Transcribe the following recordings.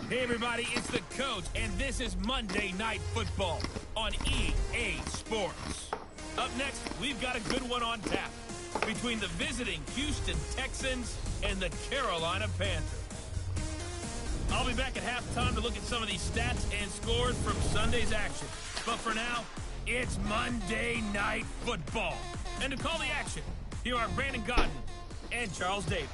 Hey everybody, it's the coach, and this is Monday Night Football on EA Sports. Up next, we've got a good one on tap between the visiting Houston Texans and the Carolina Panthers. I'll be back at halftime to look at some of these stats and scores from Sunday's action. But for now, it's Monday Night Football. And to call the action, here are Brandon Godden and Charles Davis.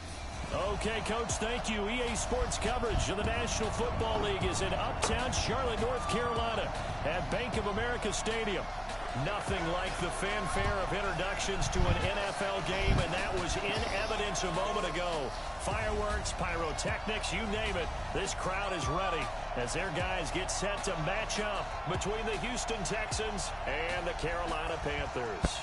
Okay, Coach, thank you. EA Sports coverage of the National Football League is in uptown Charlotte, North Carolina at Bank of America Stadium. Nothing like the fanfare of introductions to an NFL game, and that was in evidence a moment ago. Fireworks, pyrotechnics, you name it. This crowd is ready as their guys get set to match up between the Houston Texans and the Carolina Panthers.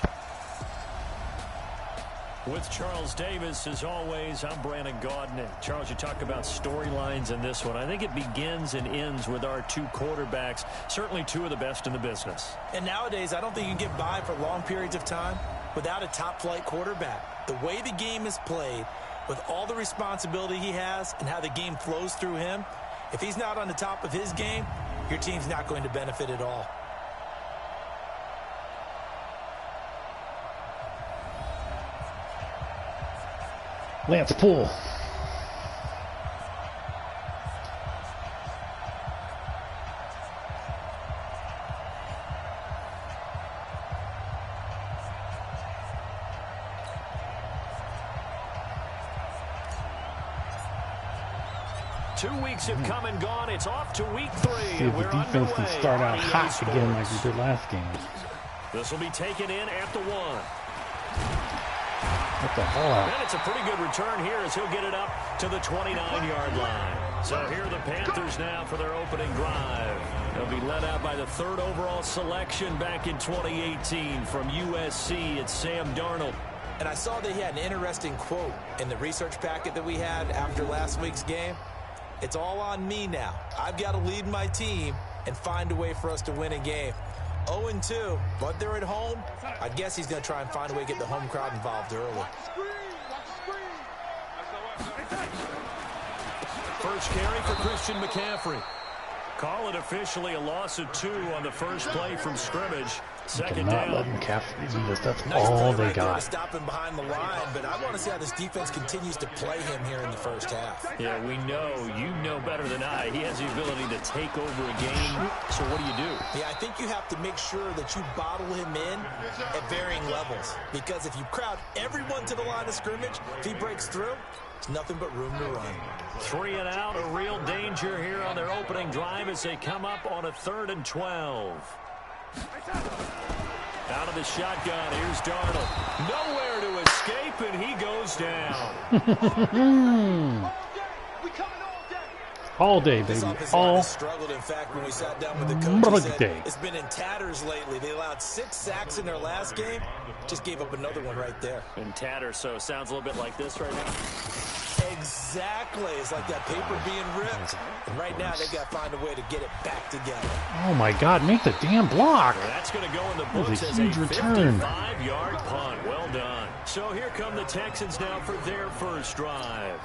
With Charles Davis, as always, I'm Brandon Godden. And Charles, you talk about storylines in this one. I think it begins and ends with our two quarterbacks, certainly two of the best in the business. And nowadays, I don't think you can get by for long periods of time without a top-flight quarterback. The way the game is played, with all the responsibility he has and how the game flows through him, if he's not on the top of his game, your team's not going to benefit at all. Lance Poole. Two weeks have come and gone. It's off to week 3. See if the defense can start out hot again like we did last game. This will be taken in at the 1. What the hell? And it's a pretty good return here as he'll get it up to the 29-yard line. So here are the Panthers now for their opening drive. They'll be led out by the 3rd overall selection back in 2018 from USC. It's Sam Darnold. And I saw that he had an interesting quote in the research packet that we had after last week's game. It's all on me now. I've got to lead my team and find a way for us to win a game. 0-2, but they're at home. I guess he's going to try and find a way to get the home crowd involved early. First carry for Christian McCaffrey. Call it officially a loss of 2 on the first play from scrimmage. Second down. Let McCaffrey do this. That's all they got. Stop him behind the line, but I want to see how this defense continues to play him here in the first half. Yeah, we know. You know better than I. He has the ability to take over a game. So what do you do? Yeah, I think you have to make sure that you bottle him in at varying levels. Because if you crowd everyone to the line of scrimmage, if he breaks through, it's nothing but room to run. 3 and out, a real danger here on their opening drive as they come up on a 3rd and 12. Out of the shotgun, here's Darnold. Nowhere to escape, and he goes down. All day, baby. All struggled. In fact, when we sat down with the coach, he said it's been in tatters lately. They allowed 6 sacks in their last game. Just gave up another one right there. In tatters, so it sounds a little bit like this right now. Exactly. It's like that paper being ripped. And right now, they've got to find a way to get it back together. Oh, my God. Make the damn block. Well, that's going to go in the books as a huge return. 55-yard punt. Well done. So here come the Texans now for their first drive.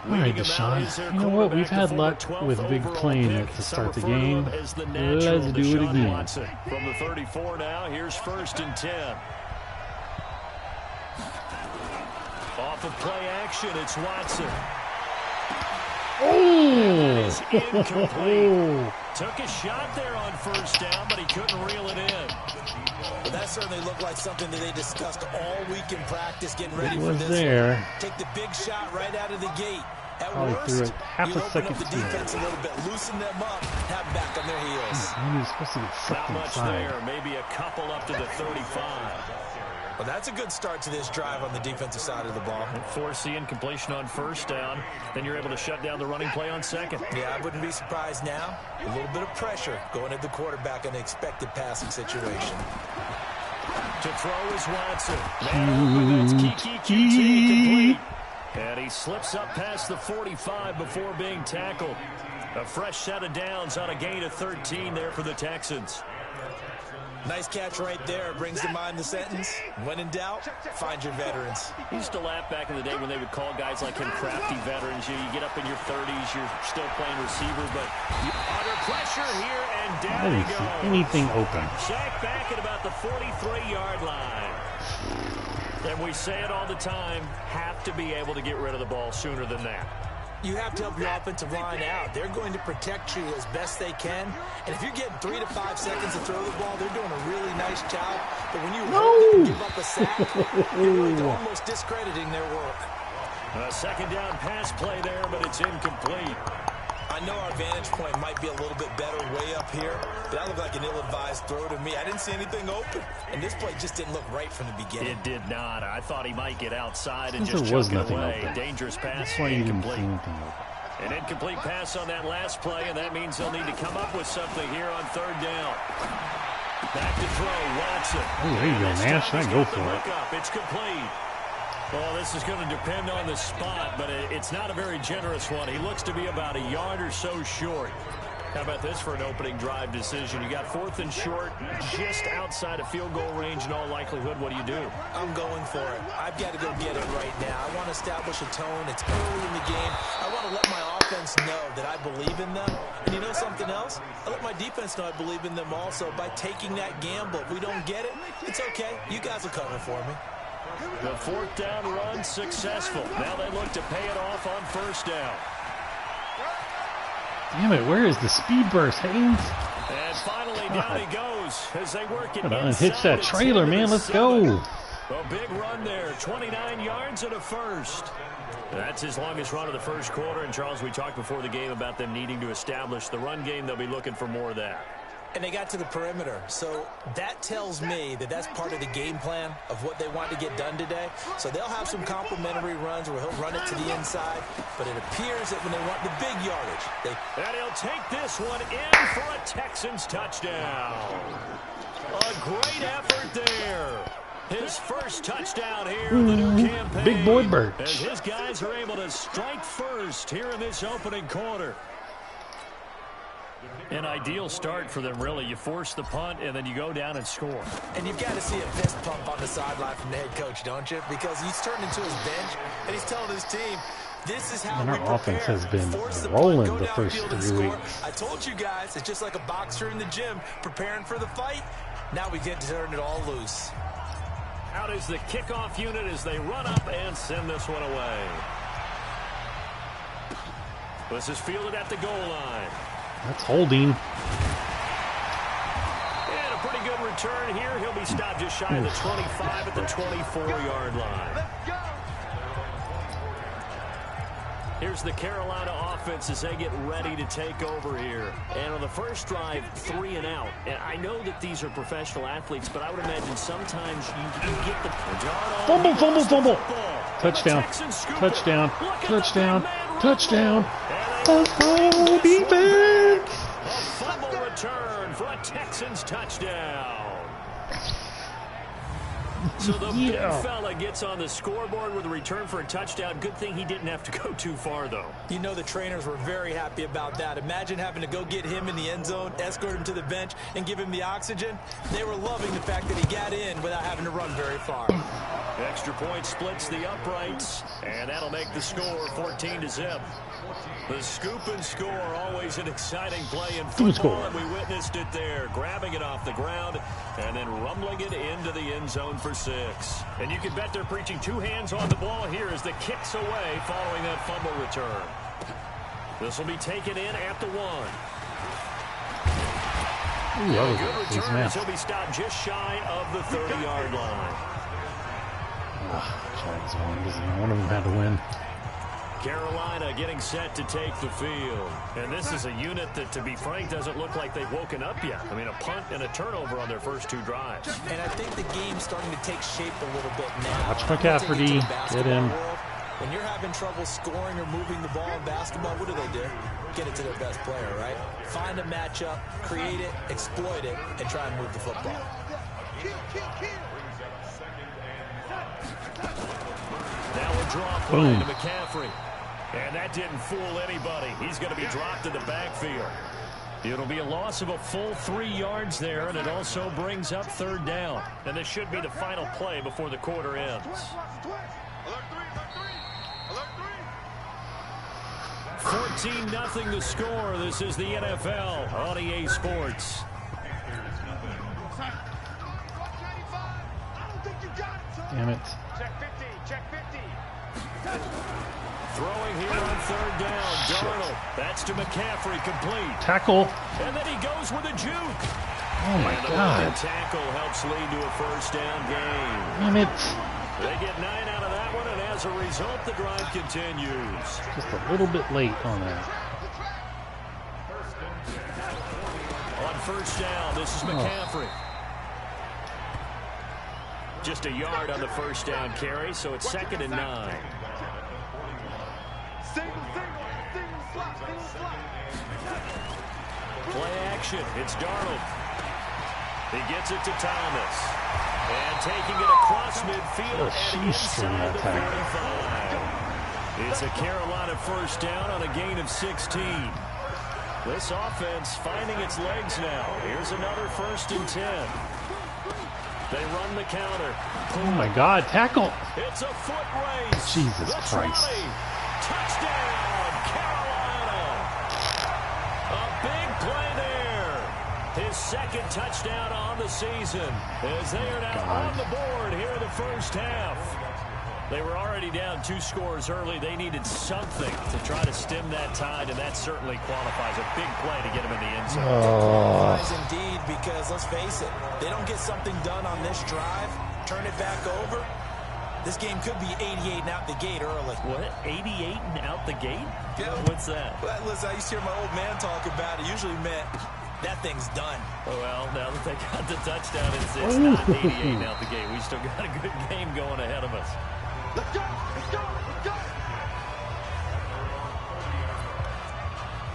All right, Deshaun. You know what? We've had luck with big playing it to start the game. Let's do it again. From the 34 now, here's 1st and 10. Off of play action, it's Watson. Oh! Incomplete. Took a shot there on 1st down, but he couldn't reel it in. Well, that certainly looked like something that they discussed all week in practice, getting ready for this. There. Take the big shot right out of the gate. At worst, threw it half a second the defense a little bit, loosen them up, have them back on their heels. He was supposed to get Not much inside. there, maybe a couple up to the 35. Well, that's a good start to this drive on the defensive side of the ball. Force the incompletion on 1st down. Then you're able to shut down the running play on 2nd. Yeah, I wouldn't be surprised now. A little bit of pressure going at the quarterback in an expected passing situation. To throw is Watson. That's Kiki complete. And he slips up past the 45 before being tackled. A fresh set of downs on a gain of 13 there for the Texans. Nice catch right there. Brings to mind the sentence, when in doubt, find your veterans. He used to laugh back in the day when they would call guys like him crafty veterans. You get up in your 30s, you're still playing receiver, but you're under pressure here, and down he goes. Anything open. Sacked back at about the 43-yard line. And we say it all the time, have to be able to get rid of the ball sooner than that. You have to help your offensive line out. They're going to protect you as best they can. And if you're getting 3 to 5 seconds to throw the ball, they're doing a really nice job. But when you give up a sack, you're really almost discrediting their work. A second down pass play there, but it's incomplete. I know our vantage point might be a little bit better way up here, but that looked like an ill-advised throw to me. I didn't see anything open, and this play just didn't look right from the beginning. It did not. I thought he might get outside and just chuck it away. Open. Dangerous pass, incomplete. An incomplete pass on that last play, and that means they'll need to come up with something here on third down. Back to throw, Watson. Oh, there you go, Nash. I go for it. It's complete. Well, this is going to depend on the spot, but it's not a very generous one. He looks to be about a yard or so short. How about this for an opening drive decision? You got 4th and short, just outside of field goal range in all likelihood. What do you do? I'm going for it. I've got to go get it right now. I want to establish a tone. It's early in the game. I want to let my offense know that I believe in them. And you know something else? I let my defense know I believe in them also by taking that gamble. If we don't get it, it's okay. You guys will cover for me. The 4th down run successful. Now they look to pay it off on 1st down. Damn it, where is the speed burst, Haynes? And finally down he goes as they work it inside. Unhitch that trailer, man. Let's go. A big run there, 29 yards and a first. That's his longest run of the first quarter. And, Charles, we talked before the game about them needing to establish the run game. They'll be looking for more of that. And they got to the perimeter. So that tells me that that's part of the game plan of what they want to get done today. So they'll have some complimentary runs where he'll run it to the inside. But it appears that when they want the big yardage, and he'll take this one in for a Texans touchdown. A great effort there. His first touchdown here in the new campaign. Big boy Birch. As his guys are able to strike first here in this opening quarter. An ideal start for them, really. You force the punt, and then you go down and score. And you've got to see a fist pump on the sideline from the head coach, don't you? Because he's turned into his bench, and he's telling his team, this is how we prepare. Our offense has been rolling the first 3 weeks. I told you guys, it's just like a boxer in the gym preparing for the fight. Now we get to turn it all loose. Out is the kickoff unit as they run up and send this one away. This is fielded at the goal line. That's holding. And a pretty good return here. He'll be stopped just shy of the 25 at the 24-yard line. Here's the Carolina offense as they get ready to take over here. And on the first drive, 3 and out. And I know that these are professional athletes, but I would imagine sometimes you get the... Fumble. Touchdown. Touchdown. Touchdown. Touchdown. Let's go, defense! A fumble return for a Texans touchdown. So the big fella gets on the scoreboard with a return for a touchdown. Good thing he didn't have to go too far, though. You know the trainers were very happy about that. Imagine having to go get him in the end zone, escort him to the bench, and give him the oxygen. They were loving the fact that he got in without having to run very far. Extra point splits the uprights, and that'll make the score 14-0. The scoop and score, always an exciting play in football, and we witnessed it there, grabbing it off the ground and then rumbling it into the end zone for 6. And you can bet they're preaching 2 hands on the ball here as the kick's away following that fumble return. This will be taken in at the 1. Good return as he'll be stopped just shy of the 30-yard line. One of them had to win. Carolina getting set to take the field. And this is a unit that, to be frank, doesn't look like they've woken up yet. I mean, a punt and a turnover on their first 2 drives. And I think the game's starting to take shape a little bit now. Watch McCaffrey. Get him. When you're having trouble scoring or moving the ball in basketball, what do? Get it to their best player, right? Find a matchup, create it, exploit it, and try and move the football. Now a draw play to McCaffrey. And that didn't fool anybody. He's going to be dropped in the backfield. It'll be a loss of a full 3 yards there, and it also brings up 3rd down. And this should be the final play before the quarter ends. 14-0 the score. This is the NFL on EA Sports. Damn it. Throwing here on 3rd down. Darnold. That's to McCaffrey, complete. Tackle. And then he goes with a juke. Oh, my God. The tackle helps lead to a 1st down game. Damn it. They get 9 out of that one, and as a result, the drive continues. Just a little bit late on that. On 1st down, this is McCaffrey. Just a yard on the 1st down carry, so it's 2nd and 9. Play action. It's Darnold. He gets it to Thomas. And taking it across midfield and inside the 45. It's a Carolina 1st down on a gain of 16. This offense finding its legs now. Here's another 1st and 10. They run the counter. Oh, my God. Tackle. It's a foot race. Jesus Christ. Touchdown, Carolina. A big play there. His 2nd touchdown on the season as they are now on the board here in the 1st half. They were already down 2 scores early. They needed something to try to stem that tide, and that certainly qualifies. A big play to get him in the end zone. Qualifies indeed, because let's face it, they don't get something done on this drive, turn it back over, this game could be 88 and out the gate early. What? 88 and out the gate? Yeah. What's that? Well, listen, I used to hear my old man talk about it. Usually meant that thing's done. Oh, well, now that they got the touchdown, it's not 88 and out the gate. We still got a good game going ahead of us. Let's go! Let's go! Let's go!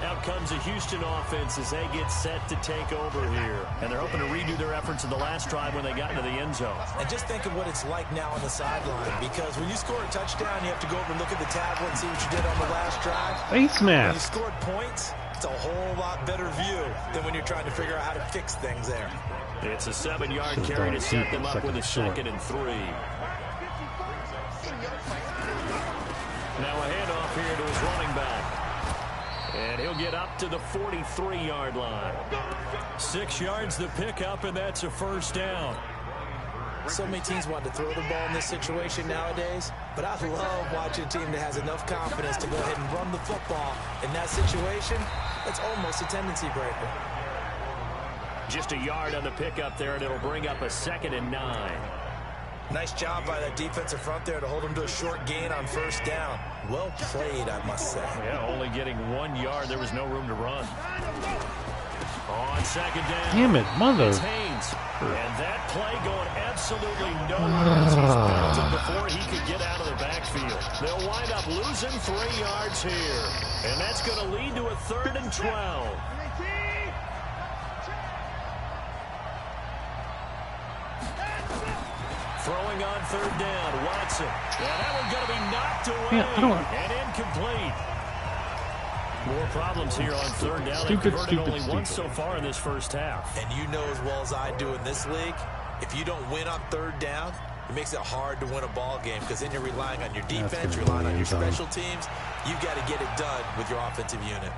Out comes a Houston offense as they get set to take over here. And they're hoping to redo their efforts in the last drive when they got into the end zone. And just think of what it's like now on the sideline, because when you score a touchdown, you have to go over and look at the tablet and see what you did on the last drive. Face When you mask. scored points, it's a whole lot better view than when you're trying to figure out how to fix things there. It's a 7-yard carry to set them up with a 2nd and 3. Now a handoff here to his running back. And he'll get up to the 43-yard line. 6 yards the pickup, and that's a 1st down. So many teams want to throw the ball in this situation nowadays, but I love watching a team that has enough confidence to go ahead and run the football. In that situation, it's almost a tendency breaker. Just a yard on the pickup there, and it'll bring up a 2nd and 9. Nice job by that defensive front there to hold him to a short gain on 1st down. Well played, I must say. Yeah, only getting 1 yard. There was no room to run. On 2nd down. Damn it, mother. It's Haynes. And that play going absolutely nowhere as he's bouncing before he could get out of the backfield. They'll wind up losing 3 yards here. And that's going to lead to a 3rd and 12. Throwing on 3rd down, Watson. And that one's going to be knocked away and incomplete. More problems here on 3rd down. They've converted only once so far in this 1st half. And you know as well as I do in this league, if you don't win on 3rd down, it makes it hard to win a ball game, because then you're relying on your defense, you're relying on your special teams. You've got to get it done with your offensive unit.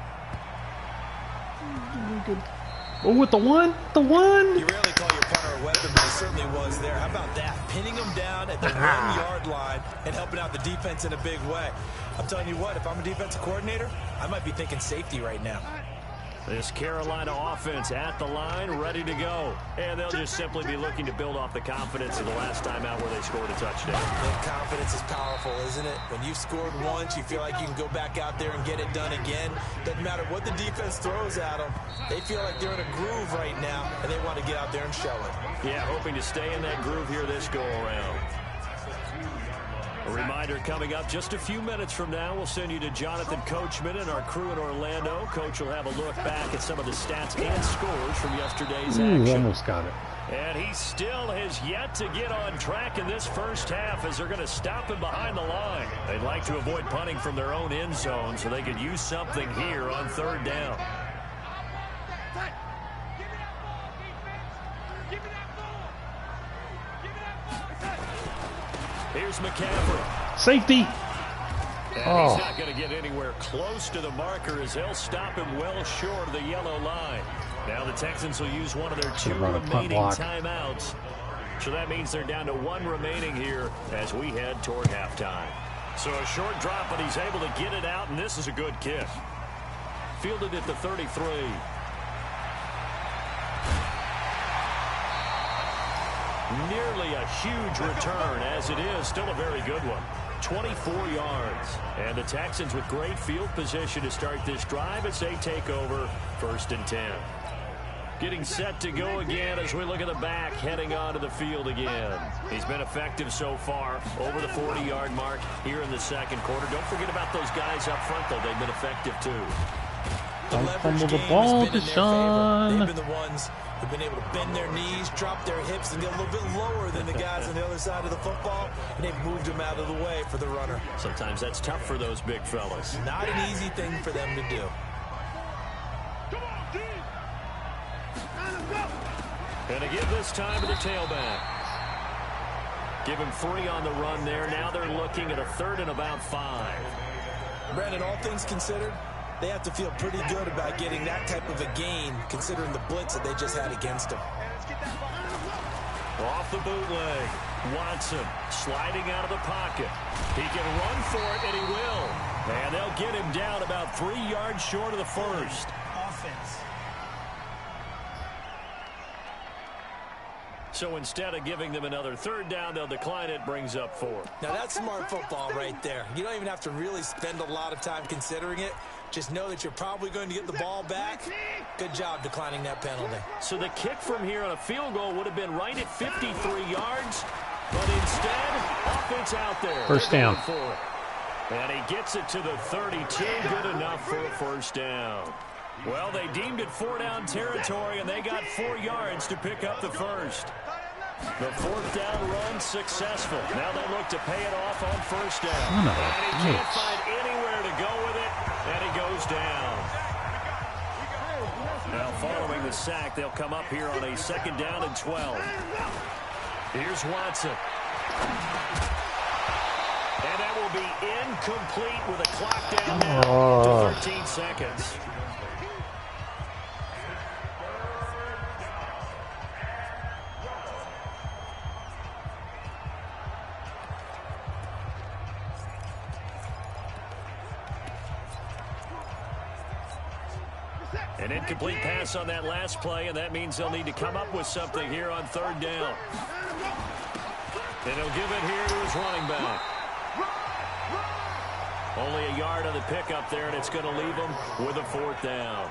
Oh, with the one? The one? You rarely call your punter a weapon, but he certainly was there. How about that? Pinning him down at the 1-yard line and helping out the defense in a big way. I'm telling you what, if I'm a defensive coordinator, I might be thinking safety right now. This Carolina offense at the line, ready to go. And they'll just simply be looking to build off the confidence of the last time out where they scored a touchdown. And confidence is powerful, isn't it? When you've scored once, you feel like you can go back out there and get it done again. Doesn't matter what the defense throws at them. They feel like they're in a groove right now, and they want to get out there and show it. Yeah, hoping to stay in that groove here this go-around. A reminder coming up just a few minutes from now, we'll send you to Jonathan Coachman and our crew in Orlando. Coach will have a look back at some of the stats and scores from yesterday's action. Almost got it. And he still has yet to get on track in this 1st half as they're going to stop him behind the line. They'd like to avoid punting from their own end zone so they could use something here on 3rd down. Here's McCaffrey. Safety. And he's not going to get anywhere close to the marker as they'll stop him well short of the yellow line. Now the Texans will use one of their 2 remaining timeouts. So that means they're down to 1 remaining here as we head toward halftime. So a short drop, but he's able to get it out, and this is a good kick. Fielded at the 33. Nearly a huge return, as it is still a very good one. 24 yards. And the Texans with great field position to start this drive as they take over 1st and 10. Getting set to go again as we look at the back heading onto the field again. He's been effective so far over the 40-yard mark here in the 2nd quarter. Don't forget about those guys up front, though. They've been effective, too. Don't fumble the ball, Deshaun. They've been the ones who've been able to bend their knees, drop their hips, and get a little bit lower than the guys on the other side of the football, and they've moved them out of the way for the runner. Sometimes that's tough for those big fellas. Not an easy thing for them to do. And to give this time to the tailback. Give him 3 on the run there. Now they're looking at a 3rd and about 5. Brandon, all things considered, they have to feel pretty good about getting that type of a gain, considering the blitz that they just had against them. Off the bootleg. Watson sliding out of the pocket. He can run for it, and he will. And they'll get him down about 3 yards short of the 1st. Offense. So instead of giving them another 3rd down, they'll decline it, brings up 4. Now that's smart football right there. You don't even have to really spend a lot of time considering it. Just know that you're probably going to get the ball back. Good job declining that penalty. So the kick from here on a field goal would have been right at 53 yards, but instead, off it's out there. 1st down. And he gets it to the 32, good enough for a 1st down. Well, they deemed it 4-down territory, and they got 4 yards to pick up the 1st. The 4th down run successful. Now they look to pay it off on 1st down. And he can't find anywhere to go with it, and he goes down. Now following the sack, they'll come up here on a 2nd down and 12. Here's Watson. And that will be incomplete with a clock down now to 13 seconds. An incomplete pass on that last play, and that means they'll need to come up with something here on 3rd down. And he'll give it here to his running back. Only a yard on the pickup there, and it's going to leave him with a 4th down.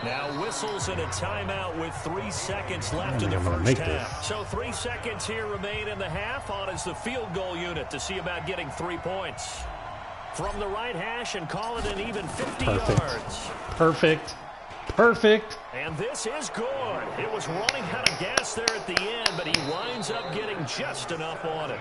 Now whistles and a timeout with 3 seconds left in the 1st half. So 3 seconds here remain in the half. On is the field goal unit to see about getting 3 points. From the right hash and call it an even 50 yards. Perfect. And this is good. It was running out of gas there at the end, but he winds up getting just enough on it.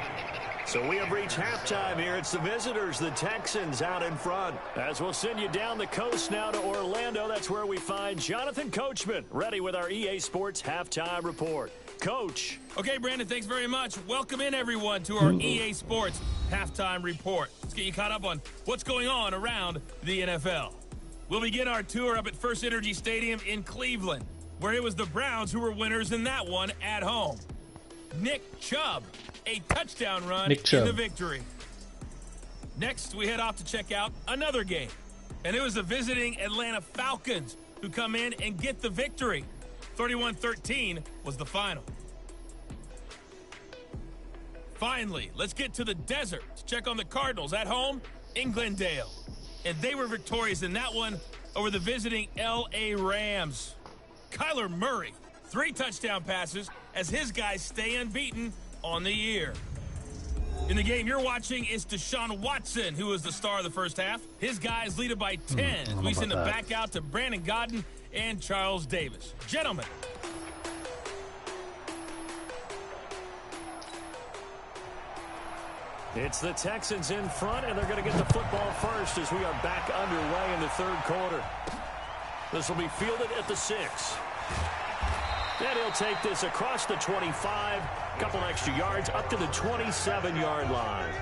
So we have reached halftime here. It's the visitors, the Texans, out in front. As we'll send you down the coast now to Orlando, that's where we find Jonathan Coachman, ready with our EA Sports Halftime Report. Coach. Okay, Brandon, thanks very much. Welcome in, everyone, to our EA Sports Halftime Report. Let's get you caught up on what's going on around the NFL. We'll begin our tour up at First Energy Stadium in Cleveland, where it was the Browns who were winners in that one at home. Nick Chubb, a touchdown run in the victory. Next, we head off to check out another game, and it was the visiting Atlanta Falcons who come in and get the victory. 31-13 was the final. Finally, let's get to the desert to check on the Cardinals at home in Glendale. And they were victorious in that one over the visiting L.A. Rams. Kyler Murray, 3 touchdown passes as his guys stay unbeaten on the year. In the game you're watching is Deshaun Watson, who was the star of the first half. His guys lead it by 10. We send it back out to Brandon Godden and Charles Davis. Gentlemen. It's the Texans in front, and they're going to get the football first as we are back underway in the 3rd quarter. This will be fielded at the 6. And he'll take this across the 25, a couple extra yards, up to the 27-yard line.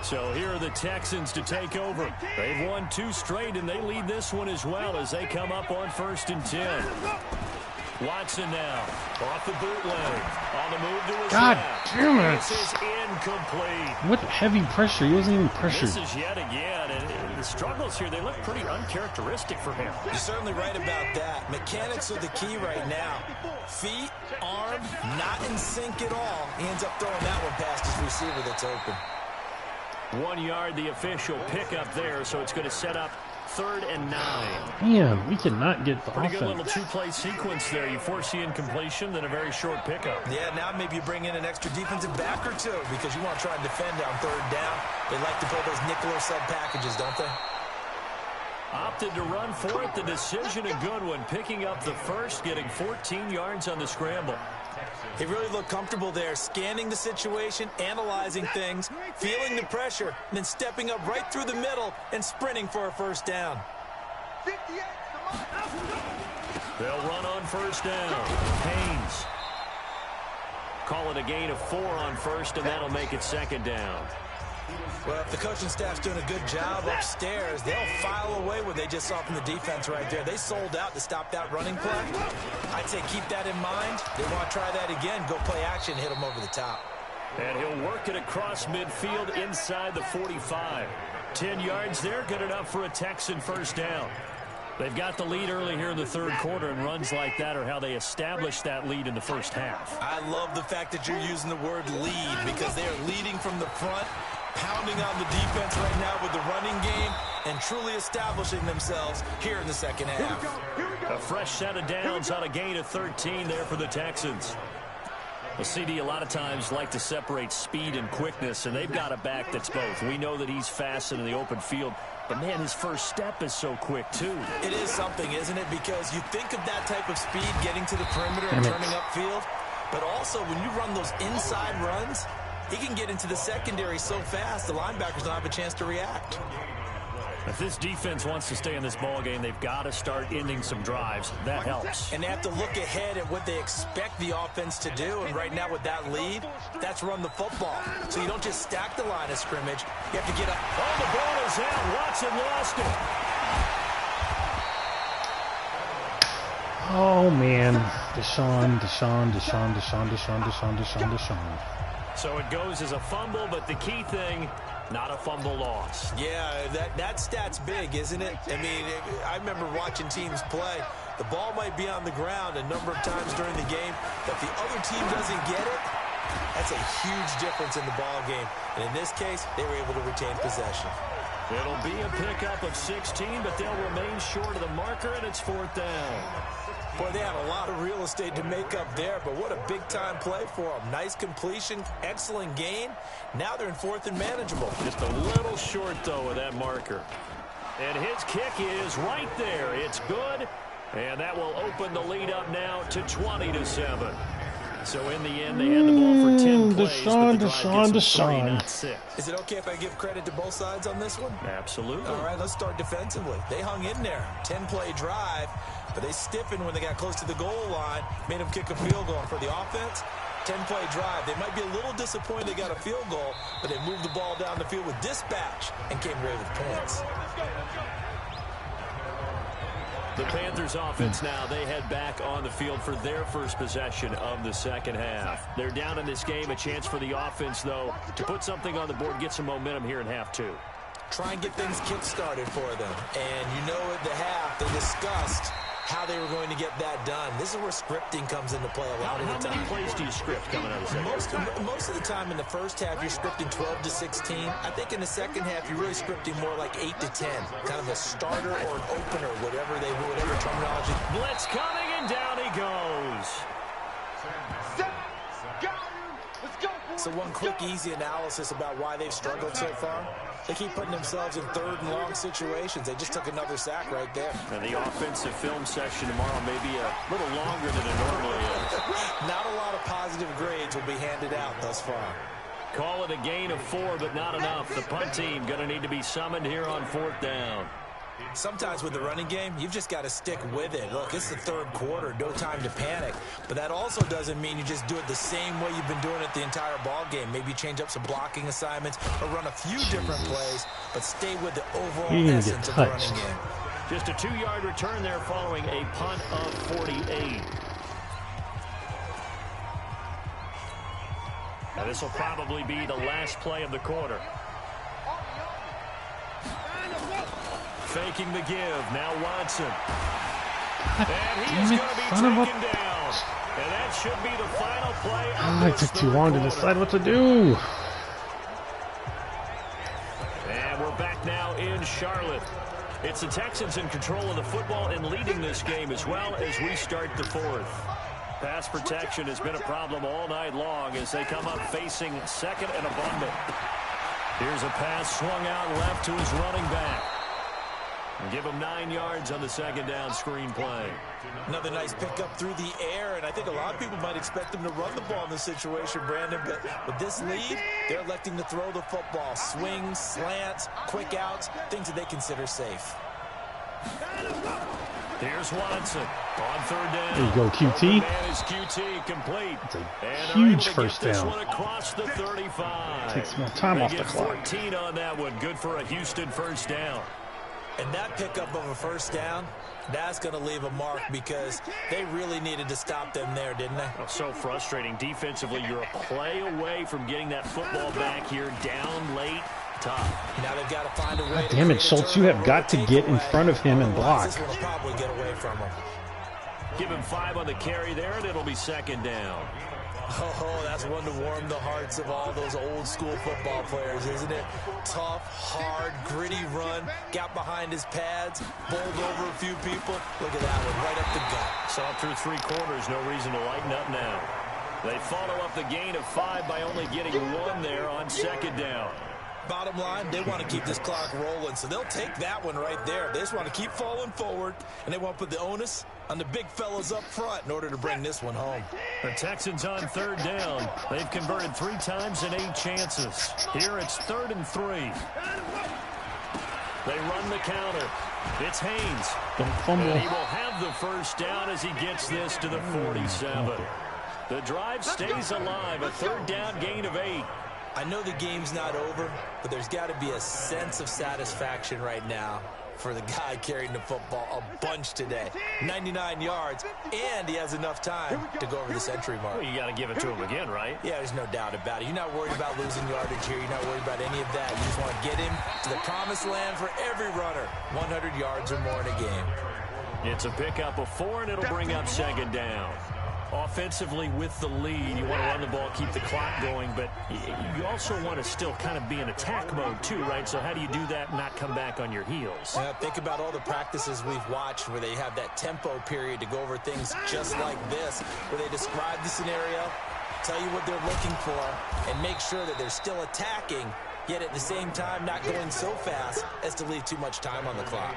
So here are the Texans to take over. They've won 2 straight, and they lead this one as well as they come up on 1st and 10. Watson now off the bootleg. On the move to his God left. damn it. This is incomplete. What heavy pressure? He wasn't even pressured. This is yet again. And the struggles here, they look pretty uncharacteristic for him. You're certainly right about that. Mechanics are the key right now. Feet, arm, not in sync at all. He ends up throwing that one past his receiver that's open. 1 yard, the official pickup there, so it's going to set up 3rd and 9. Man, we cannot get the Pretty offense. good little 2-play sequence there. You force the incompletion, then a very short pickup. Yeah, now maybe you bring in an extra defensive back or two because you want to try and defend on 3rd down. They like to play those nickel or sub packages, don't they? Opted to run for it. The decision a good one. Picking up the first, getting 14 yards on the scramble. He really looked comfortable there, scanning the situation, analyzing things, feeling the pressure, and then stepping up right through the middle and sprinting for a 1st down. They'll run on 1st down. Haynes. Call it a gain of 4 on 1st, and that'll make it 2nd down. Well, if the coaching staff's doing a good job upstairs, they'll file away what they just saw from the defense right there. They sold out to stop that running play. I'd say keep that in mind. They want to try that again. Go play action, hit them over the top. And he'll work it across midfield inside the 45. 10 yards there, good enough for a Texan 1st down. They've got the lead early here in the 3rd quarter, and runs like that are how they establish that lead in the 1st half. I love the fact that you're using the word lead because they are leading from the front, pounding on the defense right now with the running game, and truly establishing themselves here in the 2nd half. A fresh set of downs on a gain of 13 there for the Texans. Well, CD a lot of times like to separate speed and quickness, and they've got a back that's both. We know that he's fast in the open field, but, man, his first step is so quick, too. It is something, isn't it? Because you think of that type of speed getting to the perimeter and turning upfield, but also when you run those inside runs, he can get into the secondary so fast the linebackers don't have a chance to react. If this defense wants to stay in this ball game, they've got to start ending some drives. That helps. And they have to look ahead at what they expect the offense to do. And right now with that lead, that's run the football. So you don't just stack the line of scrimmage. You have to get up. Oh, the ball is out. Watson lost it. Oh, man. Deshaun. So it goes as a fumble, but the key thing, not a fumble loss. Yeah, that stat's big, isn't it? I mean, I remember watching teams play. The ball might be on the ground a number of times during the game. But if the other team doesn't get it, that's a huge difference in the ball game. And in this case, they were able to retain possession. It'll be a pickup of 16, but they'll remain short of the marker, and it's 4th down. Boy, they had a lot of real estate to make up there, but what a big-time play for them. Nice completion, excellent gain. Now they're in 4th and manageable. Just a little short, though, of that marker. And his kick is right there. It's good, and that will open the lead up now to 20-7. So in the end, they had the ball for 10 plays, but the drive gets 3, not 6. Is it okay if I give credit to both sides on this one? Absolutely. All right, let's start defensively. They hung in there. 10-play drive, but they stiffened when they got close to the goal line, made them kick a field goal. And for the offense, 10-play drive. They might be a little disappointed they got a field goal, but they moved the ball down the field with dispatch and came away with points. The Panthers offense now, they head back on the field for their first possession of the 2nd half. They're down in this game. A chance for the offense, though, to put something on the board, get some momentum here in half 2. Try and get things kick-started for them. And you know at the half, they discussed how they were going to get that done. This is where scripting comes into play a lot of the time. How many plays do you script coming out of the second? Most of the time in the first half, you're scripting 12 to 16. I think in the second half, you're really scripting more like 8 to 10. Kind of a starter or an opener, whatever terminology. Blitz coming, and down he goes. So one quick, easy analysis about why they've struggled so far. They keep putting themselves in 3rd and long situations. They just took another sack right there. And the offensive film session tomorrow may be a little longer than it normally is. Not a lot of positive grades will be handed out thus far. Call it a gain of 4, but not enough. The punt team going to need to be summoned here on 4th down. Sometimes with the running game, you've just got to stick with it. Look, it's the third quarter, no time to panic. But that also doesn't mean you just do it the same way you've been doing it the entire ball game. Maybe change up some blocking assignments or run a few different plays, but stay with the overall essence of the running game. Just a 2-yard return there following a punt of 48. Now this will probably be the last play of the quarter. Faking the give. Now Watson. And he is going to be taken down. And that should be the final play. It took too long to decide what to do. And we're back now in Charlotte. It's the Texans in control of the football and leading this game as well as we start the fourth. Pass protection has been a problem all night long as they come up facing second and abundant. Here's a pass swung out left to his running back. And give him 9 yards on the second down screen play. Another nice pickup through the air, and I think a lot of people might expect them to run the ball in this situation, Brandon, but with this lead, they're electing to throw the football. Swings, slants, quick outs, things that they consider safe. Here's Watson on third down. There you go, QT. Man is QT complete. It's a huge first down. One across the 35. Takes more time off the clock. 14 on that one. Good for a Houston first down. And that pickup of a first down, that's going to leave a mark because they really needed to stop them there, didn't they? Oh, so frustrating. Defensively, you're a play away from getting that football back here. Down late, tough. Now they've got to find a way. Damn it, Schultz, you have got to get in front of him and block. This one will probably get away from him. Give him 5 on the carry there, and it'll be second down. Oh, that's one to warm the hearts of all those old school football players, isn't it? Tough, hard, gritty run, got behind his pads, bowled over a few people. Look at that one, right up the gut. Saw through 3 quarters, no reason to lighten up now. They follow up the gain of 5 by only getting 1 there on second down. Bottom line, they want to keep this clock rolling, so they'll take that one right there. They just want to keep falling forward, and they want to put the onus on the big fellas up front in order to bring this one home. The Texans on third down. They've converted 3 times in 8 chances. Here it's 3rd and 3. They run the counter. It's Haynes. Don't fumble. And he will have the first down as he gets this to the 47. The drive stays alive. A 3rd down gain of 8. I know the game's not over, but there's got to be a sense of satisfaction right now for the guy carrying the football a bunch today. 99 yards, and he has enough time to go over the century mark. Well, you got to give it to him again, right? Yeah, there's no doubt about it. You're not worried about losing yardage here. You're not worried about any of that. You just want to get him to the promised land for every runner. 100 yards or more in a game. It's a pickup of 4, and it'll bring up second down. Offensively with the lead, you want to run the ball, keep the clock going, but you also want to still kind of be in attack mode too, right? So how do you do that and not come back on your heels? Think about all the practices we've watched where they have that tempo period to go over things just like this, where they describe the scenario, tell you what they're looking for, and make sure that they're still attacking, yet at the same time not going so fast as to leave too much time on the clock.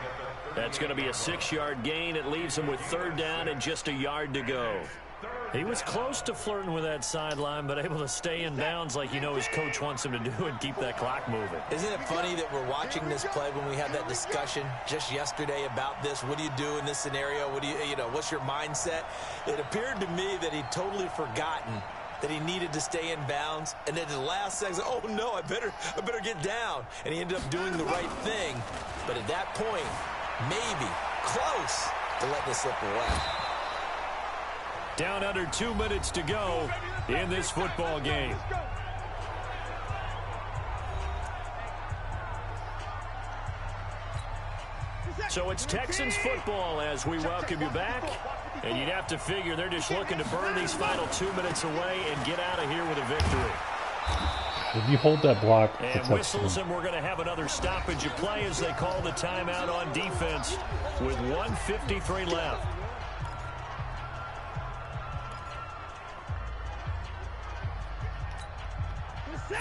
That's going to be a 6-yard gain. It leaves them with 3rd down and just a yard to go. He was close to flirting with that sideline, but able to stay in bounds like you know his coach wants him to do and keep that clock moving. Isn't it funny that we're watching this play when we had that discussion just yesterday about this? What do you do in this scenario? What do you know, what's your mindset? It appeared to me that he'd totally forgotten that he needed to stay in bounds, and then at the last second, oh no, I better get down. And he ended up doing the right thing. But at that point, maybe close to letting it slip away. Down under 2 minutes to go in this football game. So it's Texans football as we welcome you back. And you'd have to figure they're just looking to burn these final 2 minutes away and get out of here with a victory. If you hold that block, and whistles, and we're going to have another stoppage of play as they call the timeout on defense with 1:53 left.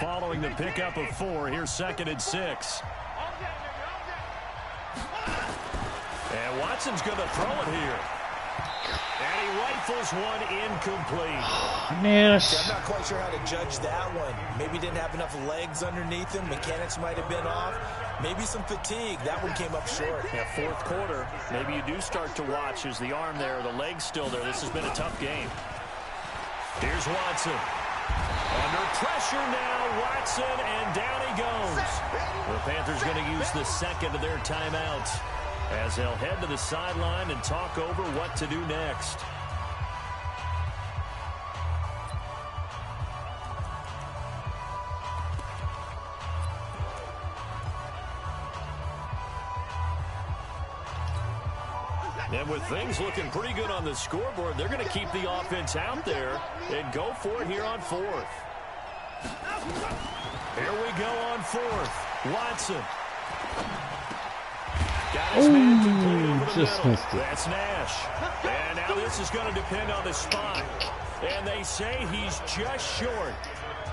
Following the pickup of 4, here's 2nd and 6. And Watson's going to throw it here. And he rifles one incomplete. Nash. I'm not quite sure how to judge that one. Maybe didn't have enough legs underneath him. Mechanics might have been off. Maybe some fatigue. That one came up short. Yeah, fourth quarter. Maybe you do start to watch. Is the arm there, the leg's still there. This has been a tough game. Here's Watson. Under pressure now, Watson, and down he goes. The Panthers going to use the second of their timeouts as they'll head to the sideline and talk over what to do next. And with things looking pretty good on the scoreboard, they're going to keep the offense out there and go for it here on fourth. Here we go on fourth. Watson. Got his man complete over the just middle. missed it. That's Nash. And now this is going to depend on the spot. And they say he's just short.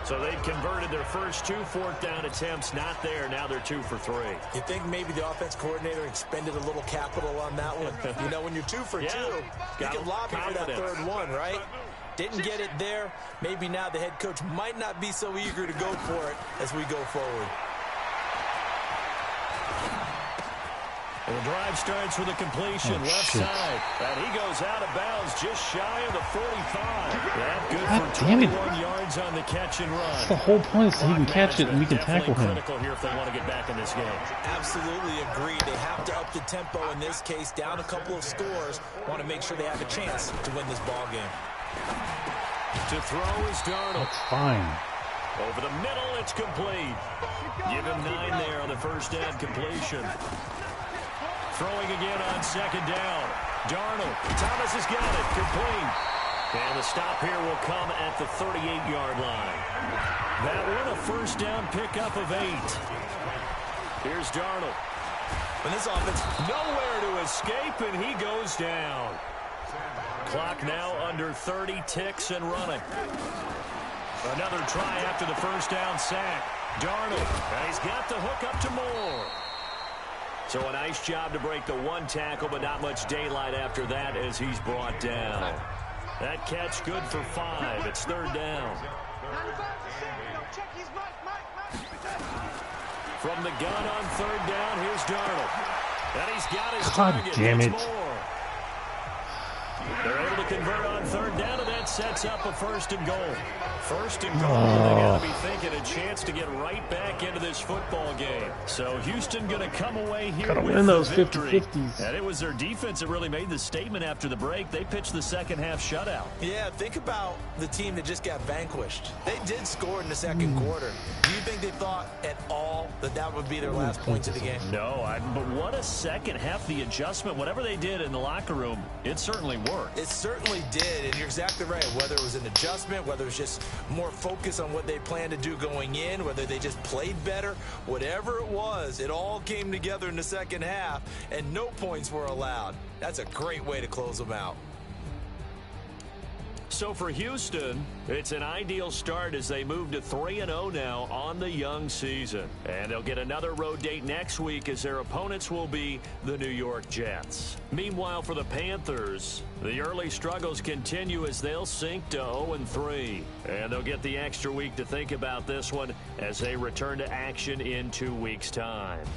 So they've converted their first 2 fourth down attempts. Not there. Now they're 2 for 3. You think maybe the offense coordinator expended a little capital on that one? You know, when you're 2 for 2, you can lobby for that third one, right? Didn't get it there. Maybe now the head coach might not be so eager to go for it as we go forward. And the drive starts with a completion left side. And he goes out of bounds just shy of the 45. That good for 21 yards on the catch and run. That's the whole point, so he can catch it and we can tackle him. Critical here if they want to get back in this game. Absolutely agreed. They have to up the tempo in this case, down a couple of scores. Want to make sure they have a chance to win this ball game. To throw is Darnold. That's fine. Over the middle, it's complete. Give him 9 there on the first down completion. Throwing again on second down. Darnold. Thomas has got it. Complete. And the stop here will come at the 38-yard line. That one a first down pickup of 8. Here's Darnold. And this offense, Nowhere to escape, and he goes down. Clock now under 30 ticks and running. Another try after the first down sack. Darnold. And he's got the hook up to Moore. So a nice job to break the one tackle, but not much daylight after that as he's brought down. That catch good for 5. It's third down. From the gun on third down, here's Darnold. And he's got his target. Damn it. They're able to convert on third down, and that sets up a first and goal. First and goal, they got to be thinking a chance to get right back into this football game. So Houston going to come away here Gotta with win those the victory. 50-50s. And it was their defense that really made the statement after the break. They pitched the second half shutout. yeah, think about the team that just got vanquished. They did score in the second quarter. Do you think they thought at all that that would be their last points of the game? No, but what a second half. The adjustment, whatever they did in the locker room, it certainly worked. It certainly did, and you're exactly right. Whether it was an adjustment, whether it was just more focus on what they planned to do going in, whether they just played better, whatever it was, it all came together in the second half, and no points were allowed. That's a great way to close them out. So for Houston, it's an ideal start as they move to 3-0 now on the young season. And they'll get another road date next week as their opponents will be the New York Jets. Meanwhile, for the Panthers, the early struggles continue as they'll sink to 0-3. And they'll get the extra week to think about this one as they return to action in 2 weeks' time.